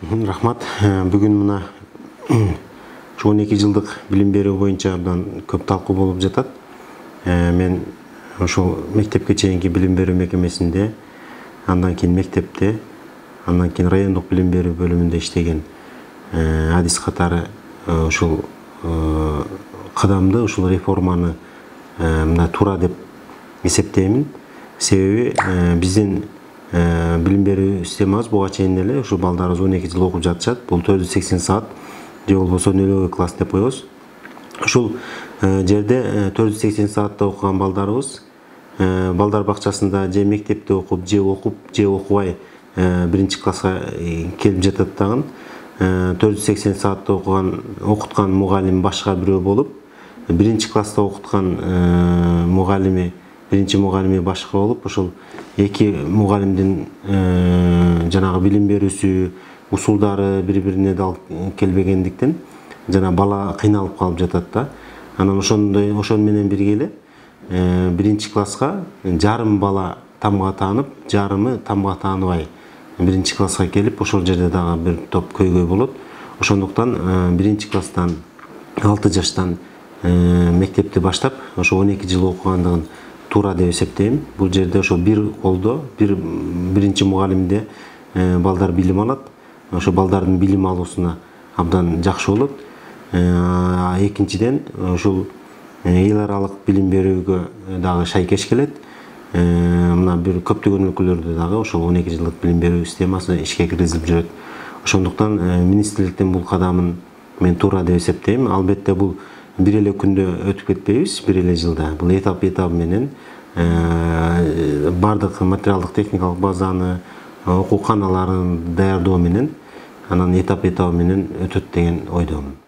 Рахмат. Бүгін мына 12 жылдық білім беру бойынша абдан көп талқы болып жатат. Мен ошол мектепке чейинки билим берүү мекемесинде, андан кийин мектепте, андан кийин райондук билим берүү бөлүмүндө иштеген адис катары ушул кадамды, ушул реформаны мына туура деп эсептеймин. Себеби биздин билим берүү системабыз буга чейин эле ушул балдарыбыз 12 жыл окуп жатышат. Бул 480 саат же болбосо нөлөгөй класс деп коебуз. Ушул жерде 480 саатта окуган балдарыбыз балдар бакчасында же мектепте окуп, же окубай биринчи класска келип жатат дагы. 480 саатта окуткан мугалим башка бирөө болуп, биринчи класста окуткан биринчи мугалими башка болуп, ошол эки мугалимдин жанагы билим берүүсү, усулдары бири-бирине дал келбегендиктен жана бала кыйналып калып жатат да. Анан ошон менен бирге эле биринчи класска жарым бала тамга таанып, жарымы тамга тааныбай биринчи класска келип, ошол жерде дагы бир топ көйгөй болот. Ошондуктан биринчи класстан 6 жаштан мектепти баштап, ошо 12 жыл окугандыгын туура деп эсептейм. Бул жерде ошо бир колдо, биринчи мугалимде балдар билим алат. Ошо балдардын билим алуусуна абдан жакшы болот. Экинчиден, ушул эл аралык билим берүүгө дагы шайкеш келет. Мына бир көптөгөн өлкөлөрдө дагы ошол 12 жылдык билим берүү системасы ишке киргизилип жүрөт. Ошондуктан министрликтин бул кадамын мен туура деп эсептейм. Албетте бул бир эле күндө өтүп кетпейбиз, бир эле жылда. Бул этап менен бардык материалдык техникалык базаны, окууканаларын даярдоо менен, анан этап менен өтөт деген ойдомун.